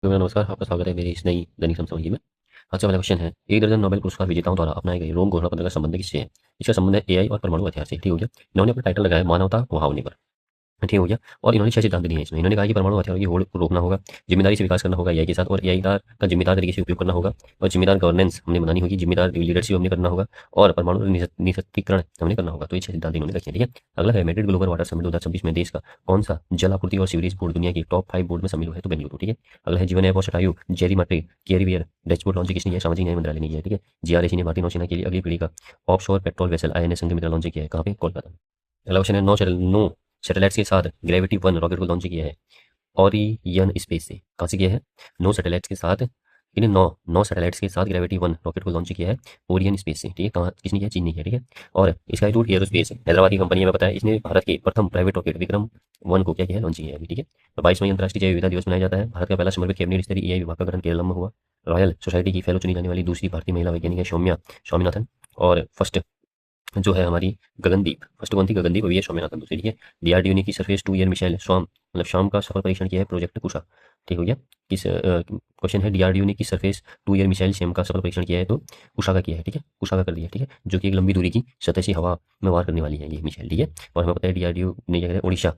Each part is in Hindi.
तो मेरा नमस्कार, आपका स्वागत है मेरी इस नई दैनिक समसामयिकी में। आज का पहला क्वेश्चन है, एक दर्जन नोबेल पुरस्कार विजेताओं द्वारा अपनाए गए रोम घोषणा पत्र का संबंध किससे है? इसका संबंध है एआई और परमाणु हथियार से। ठीक हो गया। इन्होंने अपना टाइटल लगाया मानवता को हावनी पर। ठीक हो गया। और इन्होंने 6 सिद्धांत दिए हैं इसमें। इन्होंने कहा कि परमाणु हथियारों की होड़ को रोकना होगा, ज़िम्मेदारी से विकास करना होगा एआई के साथ, और एआई का ज़िम्मेदार तरीके से उपयोग करना होगा, और ज़िम्मेदार गवर्नेंस हमने बनानी होगी, ज़िम्मेदार लीडरशिप हमने करना होगा, और परमाणु निरस्त्रीकरण हमने करना होगा। तो ये 6 सिद्धांत इन्होंने रखे हैं। ठीक है। अगला है, मैड्रिड ग्लोबल वाटर समिट 2026 में देश का कौन सा जल आपूर्ति और सीवरेज बोर्ड दुनिया की टॉप 5 बोर्ड में शामिल हुआ है? तो बेंगलुरु। ठीक है। अगला है, जीवन ऐप और शतायु जेरी माट्री कैरिबियर डैशबोर्ड लॉन्च किसने किया है? सामाजिक न्याय मंत्रालय ने किया है। ठीक है। जीआरएसी ने भारतीय नौसेना के लिए अगली पीढ़ी का offshore patrol vessel INS Sanghamitra launch किया है। कहाँ पे? कोलकाता। अगला क्वेश्चन है, नो सैटेलाइट्स के साथ ग्रेविटी 1 रॉकेट को लॉन्च किया है ओरियन स्पेस से। कहाँ से किया है? नौ सैटेलाइट्स के साथ इन्हें नौ नौ सैटेलाइट्स के साथ ग्रेविटी 1 रॉकेट को लॉन्च किया है ओरियन स्पेस से। ठीक है। कहाँ किसने किया? चीन ने किया। ठीक है। और स्काई रूट एयरोस्पेस हैदराबाद की कंपनी में बताया, इसने भारत के प्रथम प्राइवेट रॉकेट विक्रम 1 को क्या किया है? लॉन्च किया है अभी। ठीक है। तो 22 मई अंतर्राष्ट्रीय जैव विविधता दिवस मनाया जाता है। भारत का पहला समर्पित कैबिनेट स्तरीय एआई विभाग का गठन केरल में हुआ। रॉयल सोसाइटी की फेलो चुनी जाने वाली दूसरी भारतीय महिला वैज्ञानिक है सौम्या स्वामीनाथन। और फर्स्ट जो है हमारी गगनदीप, फर्स्ट कौन थी? गगनदीप। अभी है स्वामीनाथन दूसरी। ठीक है। डीआरडीओ ने की सरफेस 2 ईयर मिसाइल स्वाम मतलब शाम का सफल परीक्षण किया है प्रोजेक्ट कुशा। ठीक हो गया। किस क्वेश्चन है, डीआरडीओ ने किस सरफेस 2 ईयर मिसाइल शैम का सफल परीक्षण किया है? तो कुशा का किया है। ठीक है। कुशा का कर दिया। ठीक है। जो कि एक लंबी दूरी की सतह से हवा में वार करने वाली है ये मिसाइल। ठीक है। और हमें पता है डीआरडीओ ने क्या कहते हैं,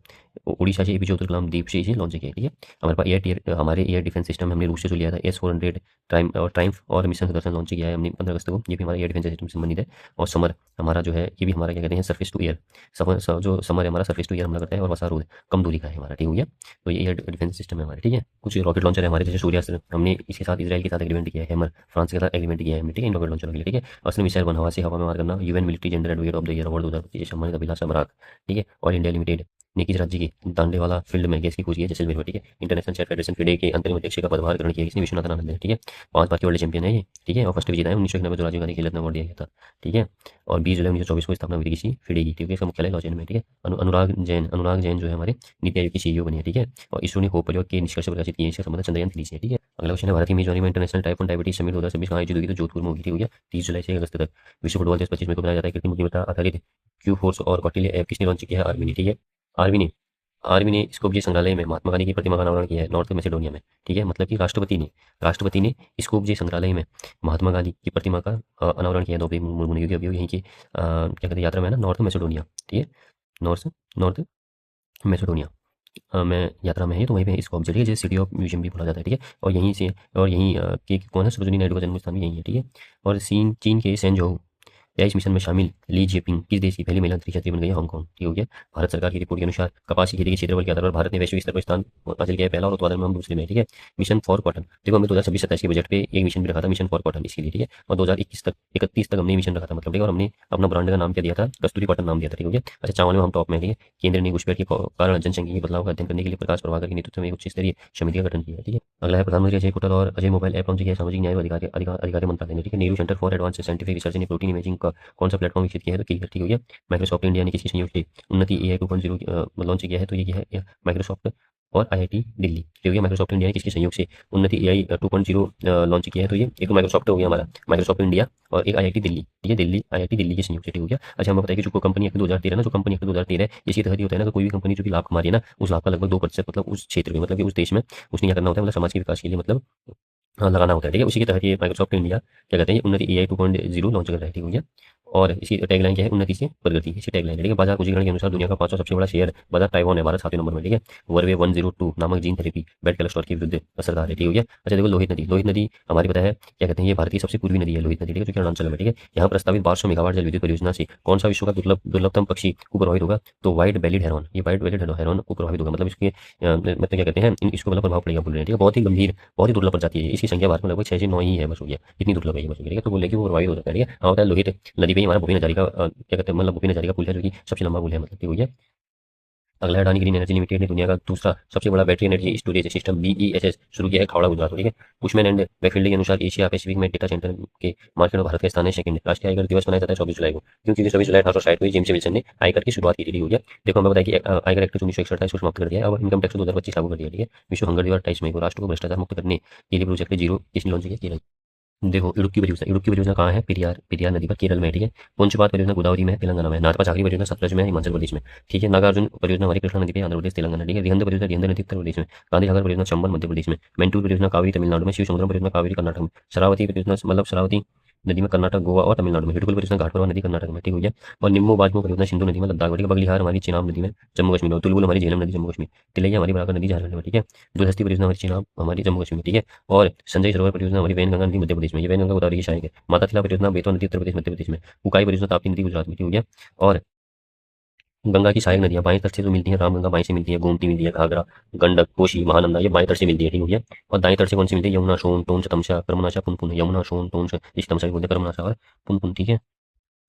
उड़ीसा से एपीजे अब्दुल कलाम द्वीप से इसे लॉन्च किया है। ठीक है। हमारे पास हमारे एयर डिफेंस सिस्टम में हमने रूस से जो लिया था S-400 ट्राइम्फ और मिशन सुदर्शन लॉन्च किया है हमने 15 अगस्त को। ये भी हमारा एयर डिफेंस सिस्टम से संबंधित है। और समर हमारा जो है ये भी हमारा क्या कहते हैं, सरफेस टू एयर जो समर है हमारा सरफेस टू एयर हमला करता है, और वसारोध कम दूरी का है हमारा। ठीक हो गया। तो ये एयर डिफेंस सिस्टम है हमारे। ठीक है। कुछ रॉकेट लॉन्चर है हमारे, जैसे सूर्यास्त्र, हमने इसके साथ इसराइल के साथ एग्रीमेंट किया है, हैमर फ्रांस के साथ एग्रीमेंट किया है हमने। ठीक है। इन रॉकेट लॉन्चर के लिए। ठीक है। असली मिसाइल वन हवा से हवा में मार करना, UN military gender advocate of the year award 2025 सम्मानित अभिलाषा बराक। ठीक है। और इंडिया लिमिटेड ने किस राज्य की दांडेवाला फील्ड में गैस की खोज की है? जैसलमेर में। ठीक है। इंटरनेशनल चेस फेडरेशन FIDE के अंतरिम अध्यक्ष का पदभार ग्रहण किया किसने? विश्वनाथन आनंद ने। ठीक है। 5 बार के वर्ल्ड चैंपियन है ये। ठीक है। और फर्स्ट विजेता है 1991 जो राजीव गांधी खेल रत्न अवार्ड दिया गया था। ठीक है। और 20 जुलाई 1924 को स्थापना हुई थी किसी FIDE की। ठीक है। इसका मुख्यालय लॉजेन में। ठीक है। अनुराग जैन जो है हमारे नीति आयोग की सीईओ बनी है। ठीक है। और इसरो ने होप प्रयोग के निष्कर्ष प्रकाशित किए हैं। इसका संबंध चंद्रयान 3 से है। ठीक है। अगला क्वेश्चन है, भारत की मेजबानी में इंटरनेशनल टाइप 1 डायबिटीज समिट 2026 कहाँ आयोजित होगी? तो जोधपुर में होगी। ठीक हो गया। 30 जुलाई से 1 अगस्त तक। विश्व फुटबॉल दिवस 25 मई को मनाया जाता है। कृत्रिम बुद्धिमत्ता आधारित क्यू फोर्स और कौटिल्य ऐप किसने लॉन्च किया है? आर्मी ने। ठीक है। आर्मी ने आर्मी ने स्कोपजे संग्रहालय में महात्मा गांधी की प्रतिमा का अनावरण किया है नॉर्थ मैसेडोनिया में। ठीक है। मतलब कि राष्ट्रपति ने स्कोपजे संग्रहालय में महात्मा गांधी की प्रतिमा का अनावरण किया है द्रौपदी मुर्मू ने, क्योंकि अभी वो यहीं की क्या कहते हैं, यात्रा में है ना, नॉर्थ मैसेडोनिया। ठीक है। नॉर्थ नॉर्थ मैसेडोनिया में यात्रा में है, तो वहीं पे इसको ऑब्जर्व जैसे सिटी ऑफ म्यूजियम भी बोला जाता है। ठीक है। और यहीं से और यहीं के कौन है, सरोजिनी नायडू का जन्म स्थान भी यहीं है। ठीक है। और चीन के सेंजोऊ 23 मिशन में शामिल ली जिनपिंग किस देश की पहली महिला अंतरिक्ष यात्री बन गई है? हांगकांग। ठीक हो गया। भारत सरकार की रिपोर्ट के अनुसार कपास की खेती के क्षेत्रफल के आधार पर भारत ने वैश्विक स्तर पर स्थान हासिल किया है पहला, और उत्पादन में हम दूसरे में। ठीक है। मिशन फॉर कॉटन, देखो हमने 2026-27 के बजट पे एक मिशन भी रखा था, मिशन फॉर कॉटन इसके लिए। ठीक है। और 2021 तक हमने मिशन रखा था, मतलब। ठीक है। और हमने अपना ब्रांड का नाम क्या दिया था? कस्तूरी कॉटन नाम दिया था। ठीक हो गया। अच्छा, चावल में हम टॉप में। ठीक है। केंद्र ने घुसपैठ के कारण जनसंख्या के बदलाव का अध्ययन करने के लिए प्रकाश प्रभाकर के नेतृत्व में एक उच्च स्तरीय समिति का गठन किया है। ठीक है। अगला है, प्रधानमंत्री अजय पोर्टल और अजय मोबाइल ऐप लॉन्च किया है सामाजिक न्याय और अधिकारिता मंत्रालय ने। ठीक है। Nehru centre for advance scientific research ने प्रोटीन इमेजिंग का कौन सा प्लेटफॉर्म विकसित किया है? तो क्लियर। ठीक हो गया। माइक्रोसॉफ्ट इंडिया ने किसी संयोग से उन्नति AI 2.0 लॉन्च किया है? तो ये क्या है? माइक्रोसॉफ्ट और IIT दिल्ली। ठीक हो गया। माइक्रोसॉफ्ट इंडिया ने किसके संयोग से उन्नति AI 2.0 लॉन्च किया है? तो ये एक तो माइक्रोसॉफ्ट हो गया हमारा, माइक्रोसॉफ्ट इंडिया, और एक IIT दिल्ली। ठीक है। दिल्ली IIT दिल्ली के संयोग से। ठीक हो गया। अच्छा, हमें पता है कि जो कंपनी एक्ट 2013 ना, जो कंपनी एक्ट 2013 है, इसी तहत ही होता है ना, तो कोई भी कंपनी जो भी लाभ कमा रही है ना, उस लाभ का लगभग 2% मतलब उस क्षेत्र में, मतलब कि उस देश में उसने क्या करना होता है, मतलब समाज के विकास के लिए, मतलब हाँ, लगाना होता है। ठीक है। उसी के तहत ये माइक्रोसॉफ्ट इंडिया क्या कहते हैं, ये उन्नति AI 2.0 लॉन्च कर रहा है। ठीक हो गया। और इसी टैगलाइन क्या है? उन्नति से प्रगति। इसी टैगलाइन है। ठीक है। बाजार पूंजीकरण के अनुसार दुनिया का 5वां सबसे बड़ा शेयर बाजार ताइवान है, भारत 7वें नंबर में। ठीक है। वर्वे 102 नामक जीन थेरेपी बेड कोलेस्ट्रॉल के विरुद्ध असरदार है। ठीक हो गया। अच्छा देखो, लोहित नदी हमारी पता है क्या कहते हैं, ये भारत की सबसे पूर्वी नदी है लोहित नदी। ठीक है। जो कि अरुणाचल में। ठीक है। यहाँ प्रस्तावित 1200 मेगावाट जल विद्युत परियोजना से कौन सा विश्व का दुर्लभतम पक्षी को प्रभावित होगा? तो व्हाइट बेलीड हेरॉन, ये व्हाइट बेलीड हेरॉन को प्रभावित होगा, मतलब इसके मतलब क्या कहते हैं, इसको मतलब प्रभाव पड़ेगा बोल रहे हैं। ठीक है। बहुत ही गंभीर, बहुत ही दुर्लभ प्रजाति है। इसकी संख्या भारत में लगभग 6 से 9 ही है, बस हो गया। इतनी दुर्लभ है ये, बस हो गया। ठीक है। तो बोले कि वो प्रभावित हो सकता है। ठीक है। हाँ, होता है लोहित नदी पे ही हमारा भूपेन हजारिका क्या कहते हैं, मतलब भूपेन हजारिका पुल है, जो कि सबसे लंबा पुल है, मतलब। ठीक हो गया। अगला है, अडानी ग्रीन एनर्जी लिमिटेड ने दुनिया का दूसरा सबसे बड़ा battery energy storage system BESS शुरू किया है खावड़ा गुजरात। ठीक है। पुशमैन एंड वेफील्ड के अनुसार एशिया पैसिफिक में डेटा सेंटर के मार्केट में भारत का स्थान है सेकंड। राष्ट्रीय आयकर दिवस मनाया जाता है 24 जुलाई को, क्योंकि 24 जुलाई 1860 को जेम्स विल्सन ने आयकर की शुरुआत की थी। ठीक हो गया। देखो, हमें बताया कि आयकर एक्ट 1961 था, इसको समाप्त कर दिया है। अब इनकम टैक्स 2025 लागू कर दिया। ठीक है। विश्व हंगर दिवस 28 मई को राष्ट्र को भ्रष्टाचार मुक्त करने के लिए प्रोजेक्ट जीरो किसने लॉन्च किया? देखो इडुक्की परियोजना कहाँ है? पेरियार पेरियार नदी पर केरल में है, ठीक है। पुंचपात परियोजना गोदावरी में है, तेलंगाना में। नाथपा चाकरी परियोजना सतलज में है, हिमाचल प्रदेश में, ठीक है। नागार्जुन परियोजना हमारी कृष्णा नदी पे, आंध्र प्रदेश तेलंगाना, ठीक है। रिहंद परियोजना रिहंद नदी उत्तर प्रदेश में। गांधी सागर परियोजना चंबल मध्य प्रदेश में। मेंटूर परियोजना कावेरी तमिलनाडु में। शिव समुद्रम परियोजना कावेरी कर्नाटक में। शरावती परियोजना मतलब शरावती नदी में कर्नाटक, गोवा और तमिलनाडु में। हिडुकुल परियोजना घाटप्रभा नदी कर्नाटक में, ठीक हो गया। और निम्बू बाजमू परियोजना सिंधु नदी में लद्दाख में, ठीक है। बगलिहार हमारी चिनाब नदी में जम्मू कश्मीर में। तुलबुल हमारी झेलम नदी जम्मू कश्मीर। तिलैया हमारी बराकर नदी झारखंड में, ठीक है। दुधस्ती परियोजना हमारी चिनाब हमारी जम्मू कश्मीर में, ठीक है। और संजय सरोवर परियोजना हमारी वैनगंगा नदी मध्य प्रदेश में। ये वैनगंगा गोदावरी की सहायक है। माता तिला परियोजना बेतवा नदी उत्तर प्रदेश मध्य प्रदेश में। उकाई परियोजना ताप्ती नदी गुजरात में, ठीक हो गया। और गंगा की सहायक नदियां बाएं तट से जो मिलती हैं, रामगंगा बाएं से मिलती है, गोमती मिलती है, घाघरा, गंडक, कोसी, महानंदा ये बाएं तट से मिलती है, ठीक हो गया। और दाएं तट से कौन सी मिलती है? यमुना, सोन, टोंस, तमसा, कर्मनाशा, पुनपुन। यमुना, सोन, टोंस, इस तमसा भी बोलते हैं, कर्मनाशा और पुनपुन, ठीक है।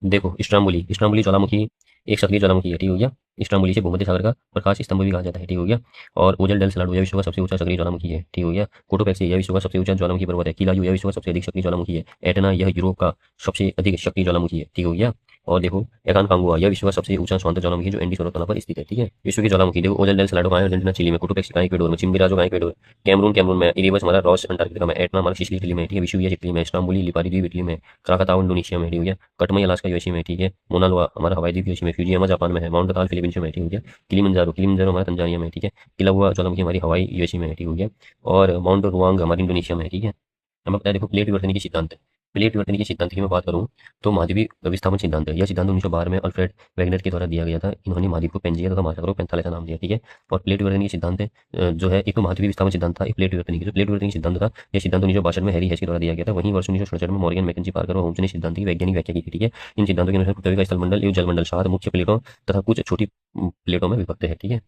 देखो इस्ट्रांबुली इस्ट्रांबुली ज्वालामुखी एक सक्रिय ज्वालामुखी है, ठीक हो गया। इस्ट्रांबुली से भूमध्य सागर का प्रकाश स्तंभ भी कहा जाता है, ठीक हो गया। और ओजल डेल सलाडो यह विश्व का सबसे ऊंचा सक्रिय ज्वालामुखी है, ठीक हो गया। कोटोपैक्सी यह विश्व का सबसे ऊंचा ज्वालामुखी पर्वत है। किलायू यह विश्व का सबसे अधिक सक्रिय ज्वालामुखी है। एटना यह यूरोप का सबसे अधिक सक्रिय ज्वालामुखी है, ठीक हो गया। और देखो एकानकांगुआ यह विश्व का सबसे ऊंचा स्वांत ज्वालामुखी है, जो एंडी सौर तल पर स्थित है, ठीक है। विश्व की ज्वालामुखी देखो, ओजल डेल सलाडो कहाँ है? अर्जेंटीना चिली में। कोटोपैक्सी कहाँ है? इक्वेडोर में। चिम्बिराजो कहाँ है? इक्वेडोर। कैमरून में। इरिबस हमारा रॉस अंटार्कटिका में। एटना हमारा सिसिली इटली में, ठीक है। विशुविया इटली में। इस्तांबुल लिपारी द्वीप इटली में। क्राकाताओ इंडोनेशिया में, ठीक हो गया। कटमई अलास्का यूएसए में, ठीक है। मोना लोआ हमारा हवाई द्वीप यूएसए में। फ्यूजियामा जापान में है। माउंट कताल फिलीपींस में, ठीक हो गया। किलिमंजारो हमारा तंजानिया में, ठीक है। किलाउआ ज्वालामुखी हमारी हवाई यूएसए में है, ठीक हो गया। और माउंट रुआंग हमारी इंडोनेशिया में है, ठीक है। हमें पता है देखो प्लेट विवर्तन की सिद्धांत है। प्लेट विवर्तन की सिद्धांत की मैं बात करूँ तो महाद्वीपीय विस्थापन सिद्धांत है। यह सिद्धांत 1912 में अल्फ्रेड वेगनर के द्वारा दिया गया था। इन्होंने महाद्वीप को पेंजिया तथा महासागर को पेंथाला का नाम दिया, ठीक है। और प्लेट विवर्तन की सिद्धांत है जो है एक तो महाद्वीपीय विस्थापन सिद्धांत था, एक प्लेट विवर्तन की। जो प्लेट विवर्तन की सिद्धांत था, यह सिद्धांत 1962 में हैरी हेच के द्वारा दिया गया था। वहीं वर्ष 1967 में मॉर्गन मैकेंजी पार्कर और होम्स ने सिद्धांत की वैज्ञानिक व्याख्या की थी, ठीक है। इन सिद्धांतों के अनुसार पृथ्वी का स्थलमंडल एवं जलमंडल 7 मुख्य प्लेटों तथा कुछ छोटी प्लेटों में विभक्त है, ठीक है।